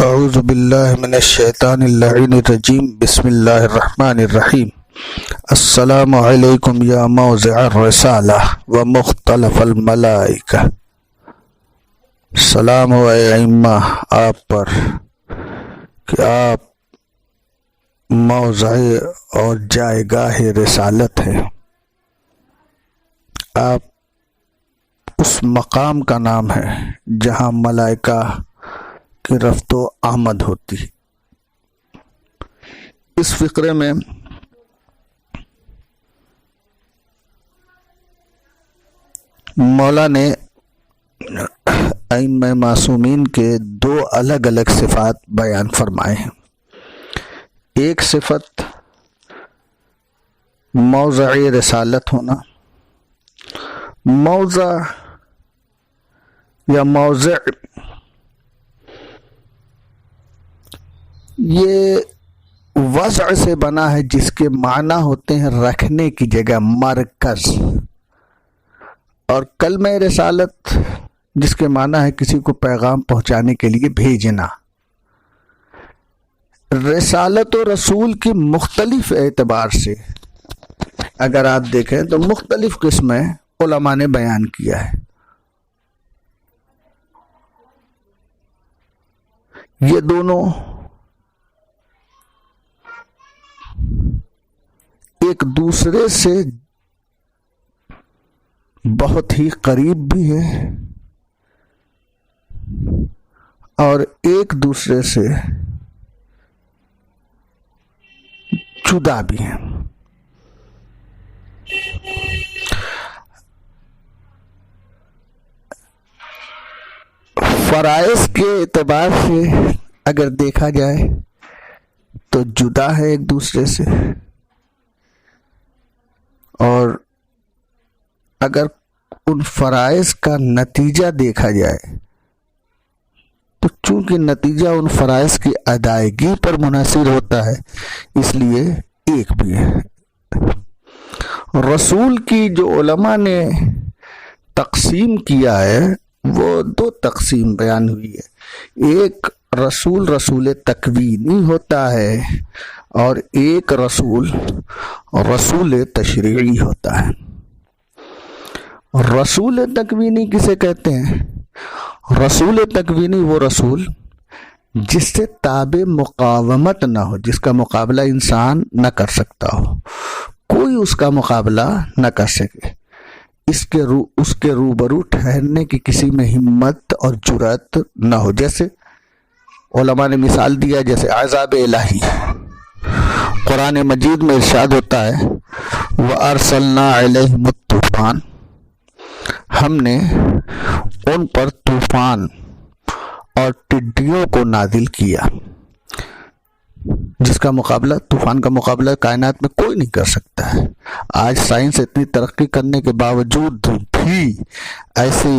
اعوذ باللہ من الشیطان اللعین الرجیم بسم اللہ الرحمن الرحیم السلام علیکم یا موضع الرسالہ و مختلف الملائکہ۔ سلام و ائمہ آپ پر کہ آپ موضع اور جائے گاہ رسالت ہیں۔ آپ اس مقام کا نام ہے جہاں ملائکہ کی رفت و آمد ہوتی۔ اس فقرے میں مولا نے ائمہ معصومین کے دو الگ الگ صفات بیان فرمائے ہیں۔ ایک صفت موضع رسالت ہونا، موضع یا موضع یہ وضع سے بنا ہے جس کے معنی ہوتے ہیں رکھنے کی جگہ، مرکز، اور کلمہ رسالت جس کے معنی ہے کسی کو پیغام پہنچانے کے لیے بھیجنا۔ رسالت و رسول کی مختلف اعتبار سے اگر آپ دیکھیں تو مختلف قسمیں علماء نے بیان کیا ہے۔ یہ دونوں ایک دوسرے سے بہت ہی قریب بھی ہے اور ایک دوسرے سے جدا بھی ہیں۔ فرائض کے اعتبار سے اگر دیکھا جائے تو جدا ہے ایک دوسرے سے، اور اگر ان فرائض کا نتیجہ دیکھا جائے تو چونکہ نتیجہ ان فرائض کی ادائیگی پر منحصر ہوتا ہے اس لیے ایک بھی ہے۔ رسول کی جو علماء نے تقسیم کیا ہے وہ دو تقسیم بیان ہوئی ہے۔ ایک رسول تکوینی ہوتا ہے اور ایک رسول تشریعی ہوتا ہے۔ رسول تکوینی کسے کہتے ہیں؟ رسول تکوینی وہ رسول جس سے تابع مقاومت نہ ہو، جس کا مقابلہ انسان نہ کر سکتا ہو، کوئی اس کا مقابلہ نہ کر سکے، اس کے روبرو ٹھہرنے کی کسی میں ہمت اور جرأت نہ ہو۔ جیسے علماء نے مثال دیا، جیسے عذاب الہی، قرآن مجید میں ارشاد ہوتا ہے وَأَرْسَلْنَا عَلَيْهِمُ الطُّوفَانَ، ہم نے ان پر طوفان اور ٹڈیوں کو نازل کیا، جس کا مقابلہ، طوفان کا مقابلہ کائنات میں کوئی نہیں کر سکتا ہے۔ آج سائنس اتنی ترقی کرنے کے باوجود بھی ایسی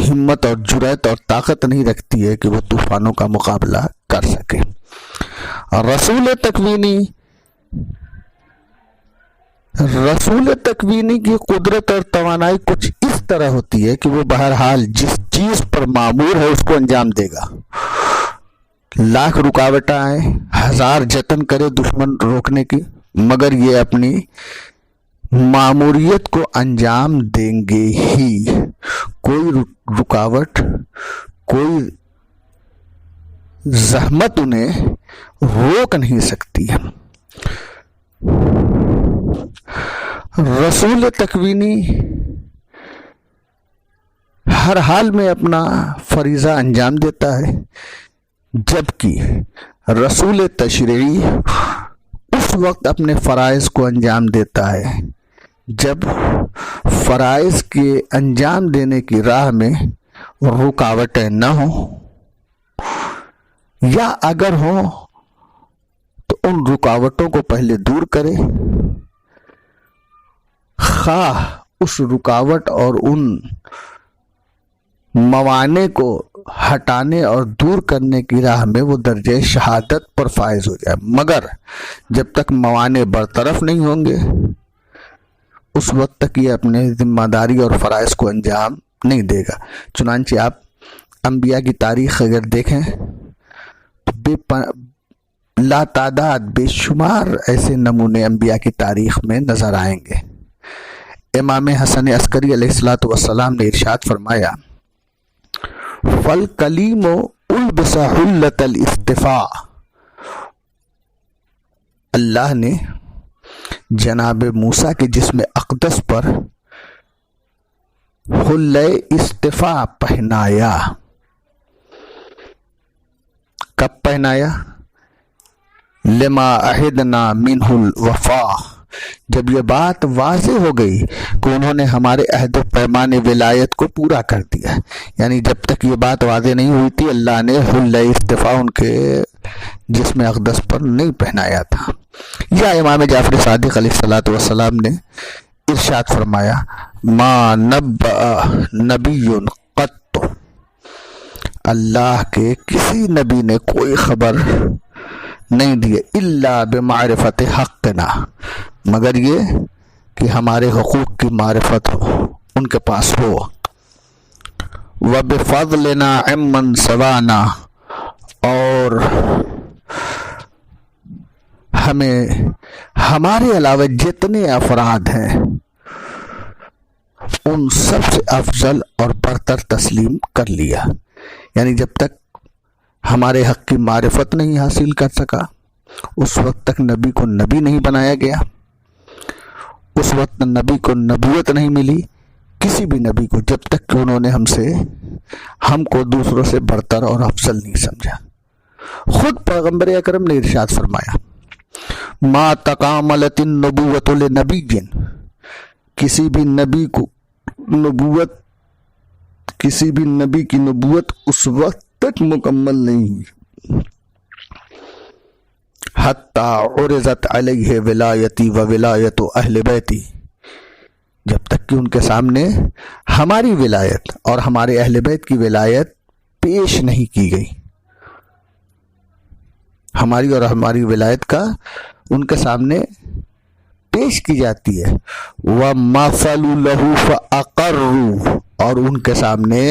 ہمت اور جرأت اور طاقت نہیں رکھتی ہے کہ وہ طوفانوں کا مقابلہ کر سکے۔ رسول تکوینی کی قدرت اور توانائی کچھ اس طرح ہوتی ہے کہ وہ بہرحال جس چیز پر مامور ہے اس کو انجام دے گا، لاکھ رکاوٹیں آئیں، ہزار جتن کرے دشمن روکنے کی، مگر یہ اپنی ماموریت کو انجام دیں گے ہی۔ کوئی رکاوٹ، کوئی زحمت انہیں روک نہیں سکتی ہے۔ رسول تکوینی ہر حال میں اپنا فریضہ انجام دیتا ہے، جبکہ رسول تشریعی اس وقت اپنے فرائض کو انجام دیتا ہے جب فرائض کے انجام دینے کی راہ میں رکاوٹیں نہ ہوں، یا اگر ہوں تو ان رکاوٹوں کو پہلے دور کرے، خواہ اس رکاوٹ اور ان موانع کو ہٹانے اور دور کرنے کی راہ میں وہ درجہ شہادت پر فائز ہو جائے، مگر جب تک موانع برطرف نہیں ہوں گے اس وقت تک یہ اپنے ذمہ داری اور فرائض کو انجام نہیں دے گا۔ چنانچہ آپ انبیاء کی تاریخ اگر دیکھیں لا تعداد بے شمار ایسے نمونے انبیاء کی تاریخ میں نظر آئیں گے۔ امام حسن عسکری علیہ الصلوۃ والسلام نے ارشاد فرمایا، فالکلیم البس حلۃ الاصطفاء، اللہ نے جناب موسیٰ کے جسم اقدس پر حلۂ اصطفاء پہنایا۔ کب پہنایا؟ لما عہدنا منہ الوفا، جب یہ بات واضح ہو گئی کہ انہوں نے ہمارے عہد و پیمان ولایت کو پورا کر دیا۔ یعنی جب تک یہ بات واضح نہیں ہوئی تھی اللہ نے حلۂ اصطفاء ان کے جسم اقدس پر نہیں پہنایا تھا۔ یا امام جعفر صادق علیہ الصلوۃ والسلام نے ارشاد فرمایا، ما نبأ نبی قط، اللہ کے کسی نبی نے کوئی خبر نہیں دی الا بمعرفت حقنا، مگر یہ کہ ہمارے حقوق کی معرفت ہو، ان کے پاس ہو، وبفضلنا عمن سوانا، اور ہمیں ہمارے علاوہ جتنے افراد ہیں ان سب سے افضل اور برتر تسلیم کر لیا۔ یعنی جب تک ہمارے حق کی معرفت نہیں حاصل کر سکا اس وقت تک نبی کو نبی نہیں بنایا گیا، اس وقت نبی کو نبوت نہیں ملی کسی بھی نبی کو، جب تک کہ انہوں نے ہم کو دوسروں سے برتر اور افضل نہیں سمجھا۔ خود پیغمبر اکرم نے ارشاد فرمایا، ما تکاملت النبوۃ لنبی، کسی بھی نبی کی نبوت اس وقت تک مکمل نہیں ہوئی حتی عرضت علیہ ولایتی و ولایت اہل بیتی، جب تک کہ ان کے سامنے ہماری ولایت اور ہمارے اہل بیت کی ولایت پیش نہیں کی گئی، ہماری اور ہماری ولایت کا ان کے سامنے پیش کی جاتی ہے۔ وَمَثَلُ لَهُ فَأَقَرُّوا، اور ان کے سامنے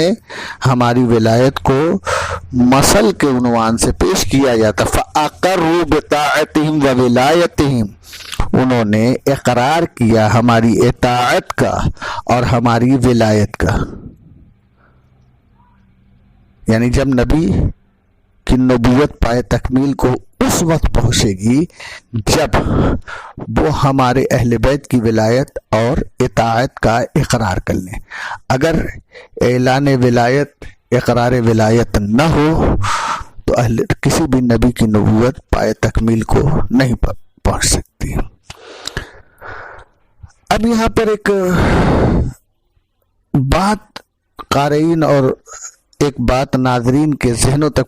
ہماری ولایت کو مثل کے عنوان سے پیش کیا جاتا۔ فَأَقَرُّوا بِطَاعَتِهِمْ وَوِلَایَتِهِمْ، انہوں نے اقرار کیا ہماری اطاعت کا اور ہماری ولایت کا۔ یعنی جب نبی کی نبوت پائے تکمیل کو اس وقت پہنچے گی جب وہ ہمارے اہل بیت کی ولایت اور اطاعت کا اقرار کر لیں۔ اگر اعلان ولایت اقرار ولایت نہ ہو تو کسی بھی نبی کی نبوت پائے تکمیل کو نہیں پہنچ سکتی۔ اب یہاں پر ایک بات قارئین اور ایک بات ناظرین کے ذہنوں تک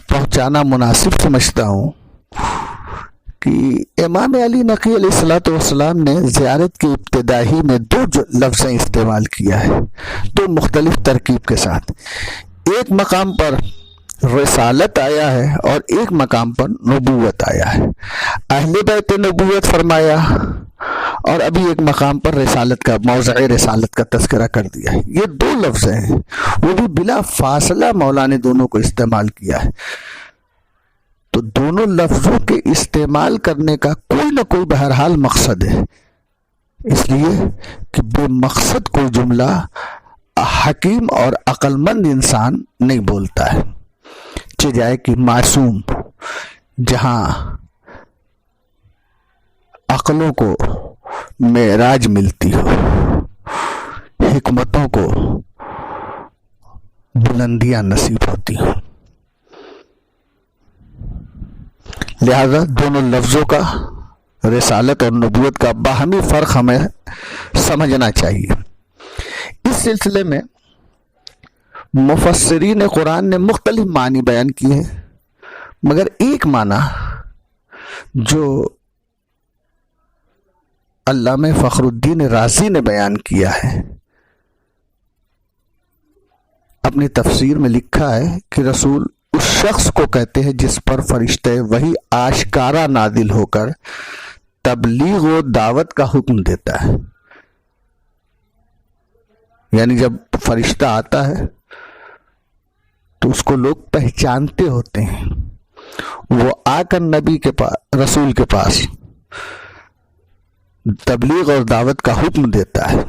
پہنچانا مناسب سمجھتا ہوں کہ امام علی نقی علیہ الصلوۃ والسلام نے زیارت کی ابتدائی میں دو لفظیں استعمال کیا ہے، دو مختلف ترکیب کے ساتھ۔ ایک مقام پر رسالت آیا ہے اور ایک مقام پر نبوت آیا ہے، اہل بیت نبوت فرمایا، اور ابھی ایک مقام پر رسالت کا موضع رسالت کا تذکرہ کر دیا ہے۔ یہ دو لفظ ہیں، وہ بھی بلا فاصلہ مولا نے دونوں کو استعمال کیا ہے۔ تو دونوں لفظوں کے استعمال کرنے کا کوئی نہ کوئی بہرحال مقصد ہے، اس لیے کہ بے مقصد کوئی جملہ حکیم اور عقل مند انسان نہیں بولتا ہے، چہ جائے کہ معصوم، جہاں عقلوں کو معراج ملتی ہو، حکمتوں کو بلندیاں نصیب ہوتی ہوں۔ لہذا دونوں لفظوں کا، رسالت اور نبوت کا باہمی فرق ہمیں سمجھنا چاہیے۔ اس سلسلے میں مفسرین قرآن نے مختلف معنی بیان کیے ہیں، مگر ایک معنی جو علامہ فخر الدین رازی نے بیان کیا ہے، اپنی تفسیر میں لکھا ہے کہ رسول اس شخص کو کہتے ہیں جس پر فرشتے وہی آشکارا نازل ہو کر تبلیغ و دعوت کا حکم دیتا ہے۔ یعنی جب فرشتہ آتا ہے تو تو اس کو لوگ پہچانتے ہوتے ہیں. وہ آ کر نبی کے پاس، رسول کے پاس تبلیغ اور دعوت کا حکم دیتا ہے،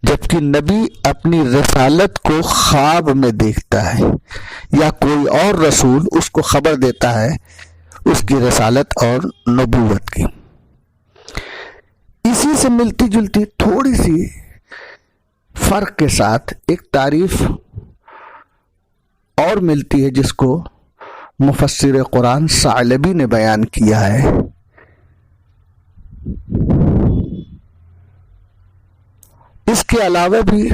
جبکہ نبی اپنی رسالت کو خواب میں دیکھتا ہے، یا کوئی اور رسول اس کو خبر دیتا ہے اس کی رسالت اور نبوت کی. اسی سے ملتی جلتی تھوڑی سی فرق کے ساتھ ایک تعریف اور ملتی ہے جس کو مفسر قرآن ثعلبی نے بیان کیا ہے. اس کے علاوہ بھی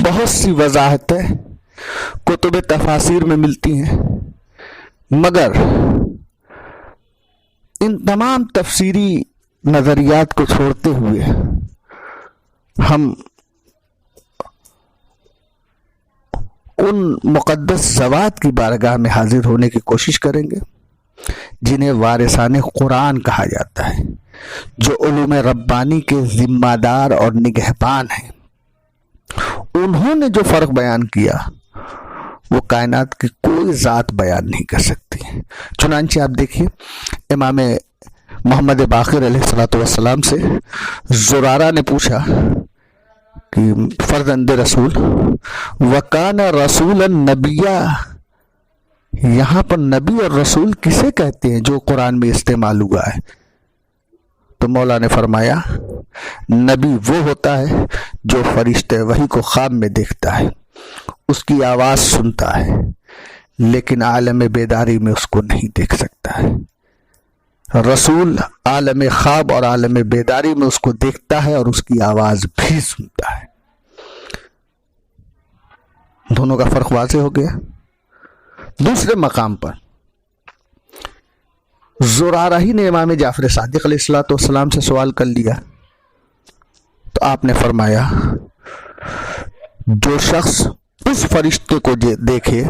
بہت سی وضاحتیں کتب تفاسیر میں ملتی ہیں، مگر ان تمام تفسیری نظریات کو چھوڑتے ہوئے ہم ان مقدس ذوات کی بارگاہ میں حاضر ہونے کی کوشش کریں گے جنہیں وارثان قرآن کہا جاتا ہے، جو علوم ربانی کے ذمہ دار اور نگہبان ہیں. انہوں نے جو فرق بیان کیا وہ کائنات کی کوئی ذات بیان نہیں کر سکتی. چنانچہ آپ دیکھیے، امام محمد باقر علیہ السلام سے زرارہ نے پوچھا کہ فرزند رسول وکان رسول النبی، یہاں پر نبی اور رسول کسے کہتے ہیں جو قرآن میں استعمال ہوا ہے؟ تو مولا نے فرمایا نبی وہ ہوتا ہے جو فرشتے وحی کو خواب میں دیکھتا ہے، اس کی آواز سنتا ہے، لیکن عالم بیداری میں اس کو نہیں دیکھ سکتا ہے. رسول عالم خواب اور عالم بیداری میں اس کو دیکھتا ہے اور اس کی آواز بھی سنتا ہے. دونوں کا فرق واضح ہو گیا. دوسرے مقام پر زرارہ ہی نے امام جعفر صادق علیہ السلام سے سوال کر لیا تو آپ نے فرمایا جو شخص اس فرشتے کو دیکھے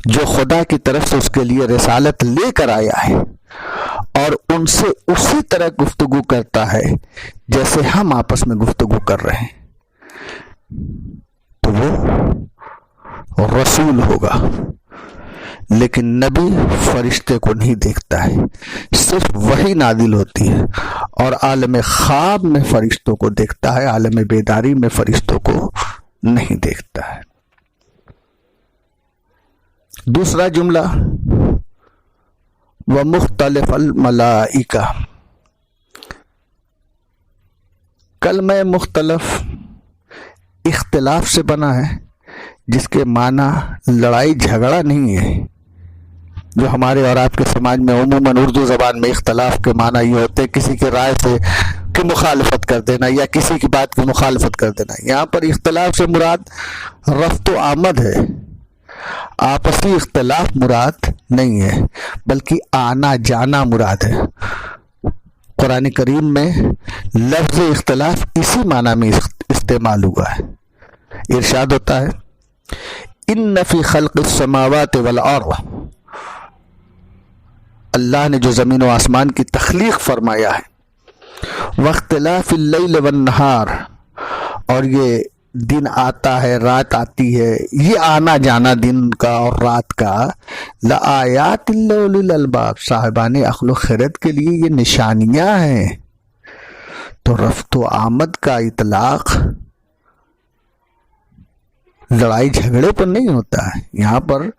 جو خدا کی طرف سے اس کے لیے رسالت لے کر آیا ہے اور ان سے اسی طرح گفتگو کرتا ہے جیسے ہم آپس میں گفتگو کر رہے ہیں، تو وہ رسول ہوگا. لیکن نبی فرشتے کو نہیں دیکھتا ہے، صرف وحی نازل ہوتی ہے اور عالم خواب میں فرشتوں کو دیکھتا ہے، عالم بیداری میں فرشتوں کو نہیں دیکھتا ہے. دوسرا جملہ وَمُخْتَلِفَ الْمَلَائِکَہ، کلمہ مختلف اختلاف سے بنا ہے، جس کے معنی لڑائی جھگڑا نہیں ہے. جو ہمارے اور آپ کے سماج میں عموماً اردو زبان میں اختلاف کے معنی یہ ہوتے ہیں کسی کی رائے سے کی مخالفت کر دینا یا کسی کی بات کی مخالفت کر دینا. یہاں پر اختلاف سے مراد رفت و آمد ہے، آپسی اختلاف مراد نہیں ہے، بلکہ آنا جانا مراد ہے. قرآن کریم میں لفظ اختلاف اسی معنی میں استعمال ہوا ہے. ارشاد ہوتا ہے ان فی خلق السماوات والارض، اللہ نے جو زمین و آسمان کی تخلیق فرمایا ہے، واختلاف اللیل والنہار، اور یہ دن آتا ہے رات آتی ہے، یہ آنا جانا دن کا اور رات کا، لآیات لأولی الالباب، صاحبان عقل و خرد کے لیے یہ نشانیاں ہیں. تو رفت و آمد کا اطلاق لڑائی جھگڑے پر نہیں ہوتا ہے. یہاں پر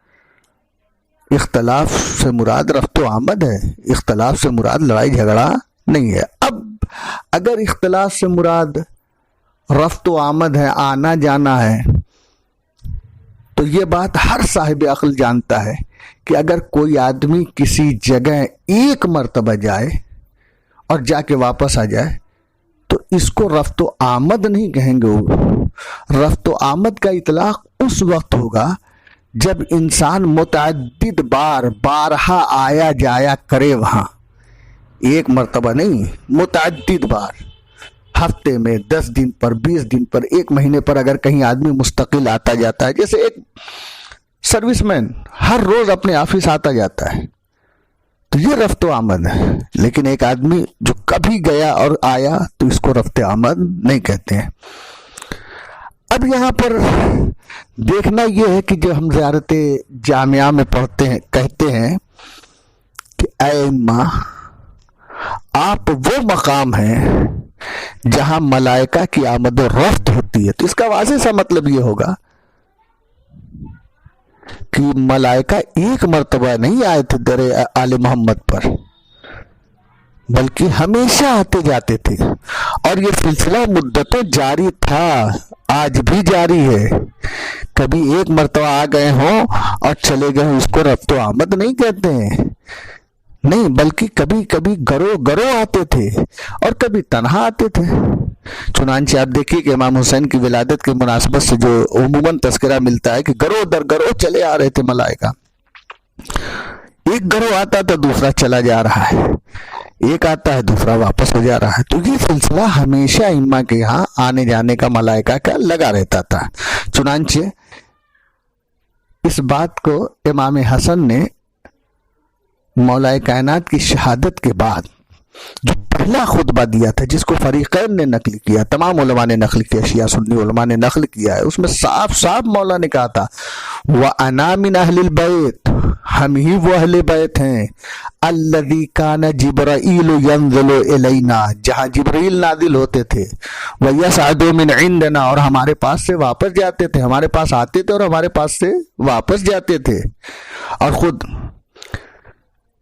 اختلاف سے مراد رفت و آمد ہے، اختلاف سے مراد لڑائی جھگڑا نہیں ہے. اب اگر اختلاف سے مراد رفت و آمد ہے، آنا جانا ہے، تو یہ بات ہر صاحب عقل جانتا ہے کہ اگر کوئی آدمی کسی جگہ ایک مرتبہ جائے اور جا کے واپس آ جائے تو اس کو رفت و آمد نہیں کہیں گے. رفت و آمد کا اطلاق اس وقت ہوگا جب انسان متعدد بارہا آیا جایا کرے، وہاں ایک مرتبہ نہیں، متعدد بار، ہفتے میں 10 دن پر، 20 دن پر، 1 مہینے پر اگر کہیں آدمی مستقل آتا جاتا ہے، جیسے ایک سروس مین ہر روز اپنے آفس آتا جاتا ہے، تو یہ رفت و آمد ہے. لیکن ایک آدمی جو کبھی گیا اور آیا تو اس کو رفت آمد نہیں کہتے ہیں. اب یہاں پر دیکھنا یہ ہے کہ جو ہم زیارت جامعہ میں پڑھتے ہیں، کہتے ہیں کہ اے اماں آپ وہ مقام ہیں جہاں ملائکہ کی آمد و رفت ہوتی ہے، تو اس کا واضح سا مطلب یہ ہوگا کہ ملائکہ ایک مرتبہ نہیں آئے تھے در آل محمد پر، بلکہ ہمیشہ آتے جاتے تھے، اور یہ سلسلہ مدتوں جاری تھا، آج بھی جاری ہے۔ کبھی ایک مرتبہ آ گئے ہوں اور چلے گئے ہوں، اس کو رفت و آمد نہیں کہتے ہیں، نہیں، بلکہ کبھی کبھی گروہ گروہ آتے تھے اور کبھی تنہا آتے تھے۔ چنانچہ آپ دیکھیے کہ امام حسین کی ولادت کی مناسبت سے جو عموماً تذکرہ ملتا ہے کہ گروہ در گروہ چلے آ رہے تھے ملائکہ، ایک گروہ آتا تو دوسرا چلا جا رہا ہے، ایک آتا ہے دوسرا واپس ہو جا رہا ہے، تو یہ سلسلہ ہمیشہ اماں کے یہاں آنے جانے کا ملائکہ کا لگا رہتا تھا۔ چنانچہ اس بات کو امام حسن نے مولا کائنات کی شہادت کے بعد جو پہلا خطبہ دیا تھا، جس کو فریقین نے نقل کیا، تمام علماء نے نقل کیا، شیعہ سنی علماء نے نقل کیا ہے، اس میں صاف صاف مولا نے کہا تھا وَأَنَا مِنْ أَهْلِ الْبَيْتِ، ہم ہی وہ اہل بیت ہیں، الَّذِي كَانَ جِبْرَائِيلُ يَنزِلُ إِلَيْنَا، جہاں جبرائیل نازل ہوتے تھے، وَيَسْعَدُ مِنْ عِنْدِنَا، اور ہمارے پاس سے واپس جاتے تھے، ہمارے پاس آتے تھے اور ہمارے پاس سے واپس جاتے تھے۔ اور خود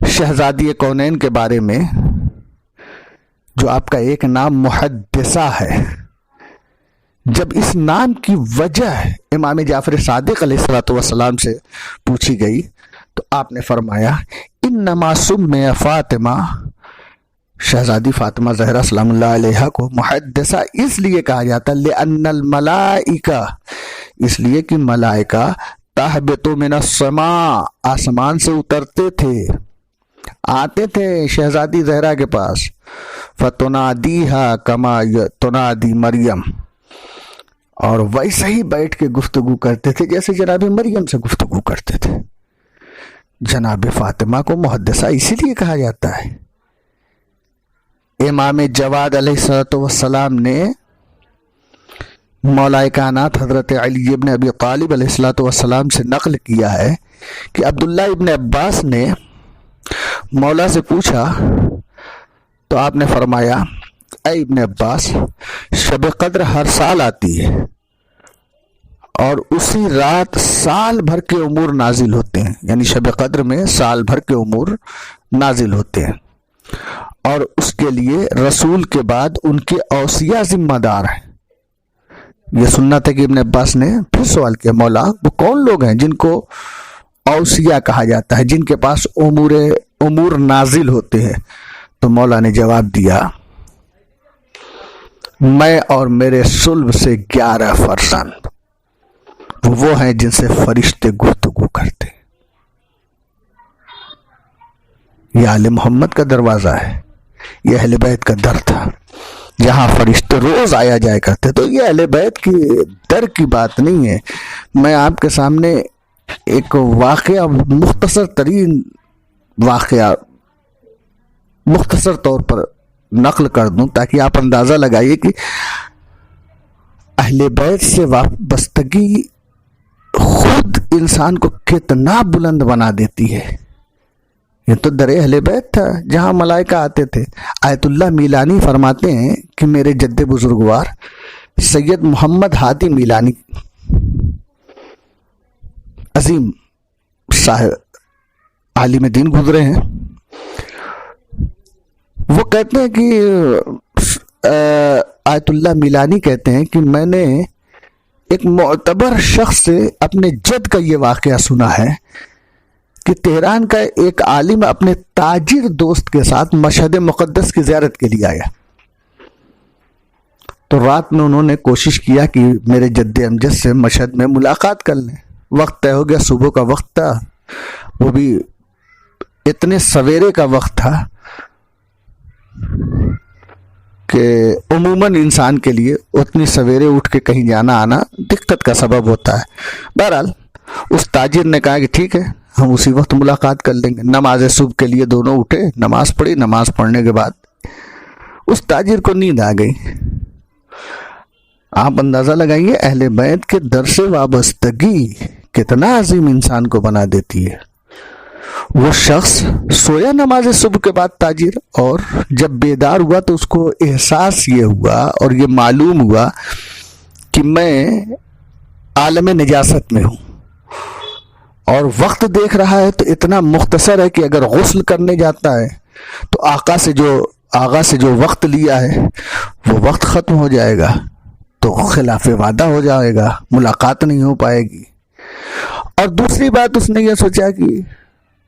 شہزادی کونین کے بارے میں جو آپ کا ایک نام محدثہ ہے، جب اس نام کی وجہ امام جعفر صادق علیہ السلام سے پوچھی گئی تو آپ نے فرمایا انما سمی فاطمہ، شہزادی فاطمہ زہرا سلام اللہ علیہ کو محدثہ اس لیے کہا جاتا لأن الملائکہ، اس لیے کہ ملائکہ تہبط من السماء، آسمان سے اترتے تھے، آتے تھے شہزادی زہرا کے پاس، فتنادیہا کما تنادی مریم، اور ویسے ہی بیٹھ کے گفتگو کرتے تھے جیسے جناب مریم سے گفتگو کرتے تھے۔ جناب فاطمہ کو محدثہ اسی لیے کہا جاتا ہے۔ امام جواد علیہ السلام نے مولا کائنات حضرت علی ابن ابی طالب علیہ السلام سے نقل کیا ہے کہ عبداللہ ابن عباس نے مولا سے پوچھا تو آپ نے فرمایا اے ابن عباس، شب قدر ہر سال آتی ہے اور اسی رات سال بھر کے امور نازل ہوتے ہیں، یعنی شب قدر میں سال بھر کے امور نازل ہوتے ہیں، اور اس کے لیے رسول کے بعد ان کے اوصیاء ذمہ دار ہیں۔ یہ سننا تھا کہ ابن عباس نے پھر سوال کیا مولا وہ کون لوگ ہیں جن کو اوصیاء کہا جاتا ہے، جن کے پاس امور نازل ہوتے ہیں؟ تو مولا نے جواب دیا میں اور میرے صلب سے 11 فرزند، وہ ہیں جن سے فرشتے گفتگو کرتے۔ یہ آل محمد کا دروازہ ہے، یہ اہل بیت کا در تھا جہاں فرشتے روز آیا جایا کرتے۔ تو یہ اہل بیت کی در کی بات نہیں ہے۔ میں آپ کے سامنے ایک واقعہ، مختصر ترین واقعہ مختصر طور پر نقل کر دوں تاکہ آپ اندازہ لگائیے کہ اہل بیت سے وابستگی خود انسان کو کتنا بلند بنا دیتی ہے۔ یہ تو در اہل بیت تھا جہاں ملائکہ آتے تھے۔ آیت اللہ میلانی فرماتے ہیں کہ میرے جد بزرگوار سید محمد ہادی میلانی عظیم صاحب عالم دین گزرے ہیں، وہ کہتے ہیں کہ آیت اللہ میلانی کہتے ہیں کہ میں نے ایک معتبر شخص سے اپنے جد کا یہ واقعہ سنا ہے کہ تہران کا ایک عالم اپنے تاجر دوست کے ساتھ مشہد مقدس کی زیارت کے لیے آیا، تو رات میں انہوں نے کوشش کیا کہ میرے جد امجد سے مشہد میں ملاقات کر لیں۔ وقت طے ہو گیا، صبح کا وقت تھا، وہ بھی اتنے سویرے کا وقت تھا کہ عموماً انسان کے لیے اتنی سویرے اٹھ کے کہیں جانا آنا دقت کا سبب ہوتا ہے۔ بہرحال اس تاجر نے کہا کہ ٹھیک ہے ہم اسی وقت ملاقات کر لیں گے۔ نماز صبح کے لیے دونوں اٹھے، نماز پڑھی، نماز پڑھنے کے بعد اس تاجر کو نیند آ گئی۔ آپ اندازہ لگائیے اہل بیت کے در سے وابستگی کتنا عظیم انسان کو بنا دیتی ہے۔ وہ شخص سویا نماز صبح کے بعد تاجر، اور جب بیدار ہوا تو اس کو احساس یہ ہوا اور یہ معلوم ہوا کہ میں عالم نجاست میں ہوں، اور وقت دیکھ رہا ہے تو اتنا مختصر ہے کہ اگر غسل کرنے جاتا ہے تو آقا سے جو وقت لیا ہے وہ وقت ختم ہو جائے گا، تو خلاف وعدہ ہو جائے گا، ملاقات نہیں ہو پائے گی۔ اور دوسری بات اس نے یہ سوچا کہ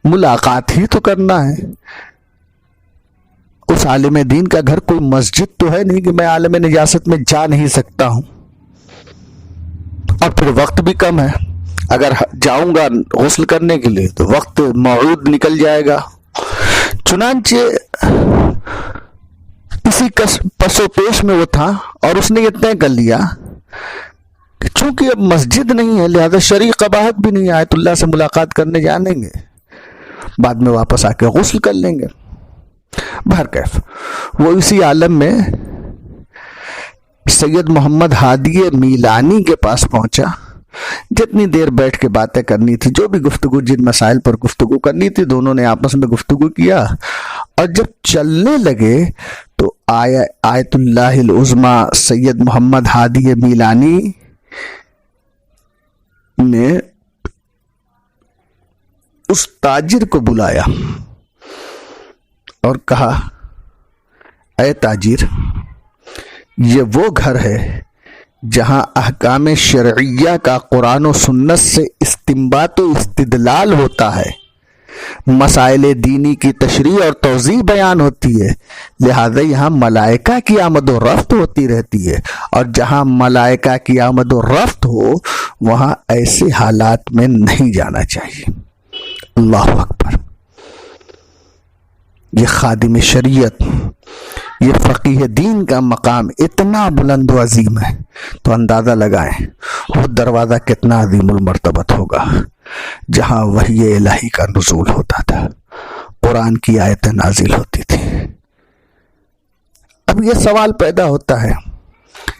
ملاقات ہی تو کرنا ہے، اس عالم دین کا گھر کوئی مسجد تو ہے نہیں کہ میں عالم نجاست میں جا نہیں سکتا ہوں، اور پھر وقت بھی کم ہے، اگر جاؤں گا غسل کرنے کے لیے تو وقت موعود نکل جائے گا۔ چنانچہ اسی پس و پیش میں وہ تھا، اور اس نے یہ طے کر لیا کہ چونکہ اب مسجد نہیں ہے لہذا شرعی قباحت بھی نہیں ہے، آیت اللہ سے ملاقات کرنے جانیں گے، بعد میں واپس آ کے غسل کر لیں گے۔ بہرکیف وہ اسی عالم میں سید محمد ہادی میلانی کے پاس پہنچا، جتنی دیر بیٹھ کے باتیں کرنی تھی، جو بھی گفتگو، جن مسائل پر گفتگو کرنی تھی، دونوں نے آپس میں گفتگو کیا، اور جب چلنے لگے تو آیت اللہ العظمی سید محمد ہادی میلانی نے اس تاجر کو بلایا اور کہا، اے تاجر، یہ وہ گھر ہے جہاں احکام شرعیہ کا قرآن و سنت سے استنباط و استدلال ہوتا ہے، مسائل دینی کی تشریح اور توضیح بیان ہوتی ہے، لہذا یہاں ملائکہ کی آمد و رفت ہوتی رہتی ہے، اور جہاں ملائکہ کی آمد و رفت ہو وہاں ایسے حالات میں نہیں جانا چاہیے۔ اللہ اکبر! یہ خادم شریعت، یہ فقیہ دین کا مقام اتنا بلند و عظیم ہے، تو اندازہ لگائیں وہ دروازہ کتنا عظیم المرتبت ہوگا جہاں وحی الہی کا نزول ہوتا تھا، قرآن کی آیتیں نازل ہوتی تھی۔ اب یہ سوال پیدا ہوتا ہے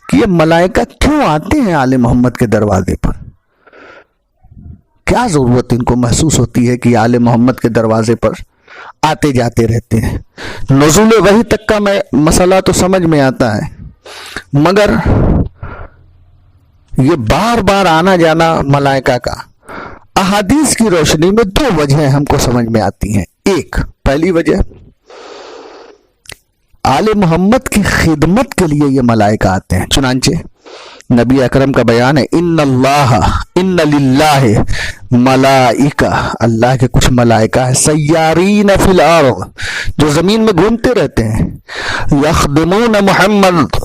کہ یہ ملائکہ کیوں آتے ہیں آل محمد کے دروازے پر؟ کیا ضرورت ان کو محسوس ہوتی ہے کہ آل محمد کے دروازے پر آتے جاتے رہتے ہیں؟ نزول وحی تک کا مسئلہ تو سمجھ میں آتا ہے، مگر یہ بار بار آنا جانا ملائکہ کا احادیث کی روشنی میں دو وجہیں ہم کو سمجھ میں آتی ہیں۔ ایک، پہلی وجہ، آل محمد کی خدمت کے لیے یہ ملائکہ آتے ہیں، چنانچہ نبی اکرم کا بیان ہے، ان للہ ملائکہ، اللہ کے کچھ ملائکہ ہیں، سیارین فی الارض، جو زمین میں گھومتے رہتے ہیں، یخدمون محمد،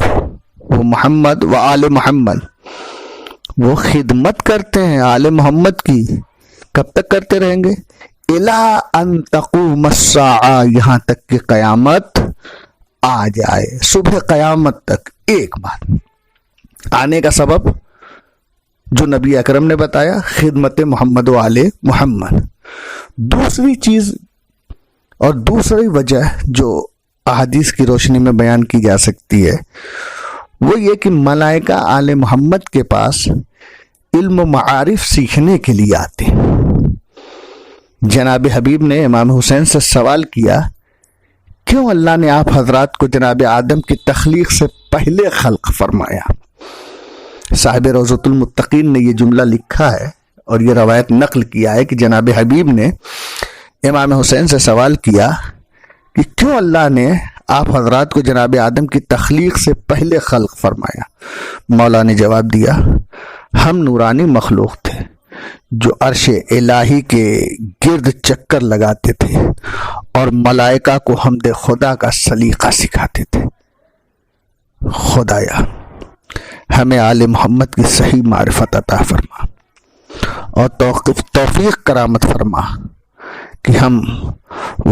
وہ محمد و آل محمد، وہ خدمت کرتے ہیں آل محمد کی۔ کب تک کرتے رہیں گے؟ الی ان تقوم الساعہ، یہاں تک کہ قیامت آ جائے، صبح قیامت تک۔ ایک بات، آنے کا سبب جو نبی اکرم نے بتایا، خدمت محمد و آل محمد۔ دوسری چیز اور دوسری وجہ جو احادیث کی روشنی میں بیان کی جا سکتی ہے وہ یہ کہ ملائکہ آل محمد کے پاس علم و معارف سیکھنے کے لیے آتے ہیں۔ جناب حبیب نے امام حسین سے سوال کیا، کیوں اللہ نے آپ حضرات کو جناب آدم کی تخلیق سے پہلے خلق فرمایا؟ صاحب روضۃ المتقین نے یہ جملہ لکھا ہے اور یہ روایت نقل کیا ہے کہ جناب حبیب نے امام حسین سے سوال کیا کہ کیوں اللہ نے آپ حضرات کو جناب آدم کی تخلیق سے پہلے خلق فرمایا؟ مولا نے جواب دیا، ہم نورانی مخلوق تھے جو عرش الہی کے گرد چکر لگاتے تھے اور ملائکہ کو حمد خدا کا سلیقہ سکھاتے تھے۔ خدایا ہمیں آل محمد کی صحیح معرفت عطا فرما اور توفیق کرامت فرما کہ ہم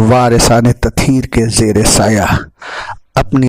وارثان تطہیر کے زیر سایہ اپنی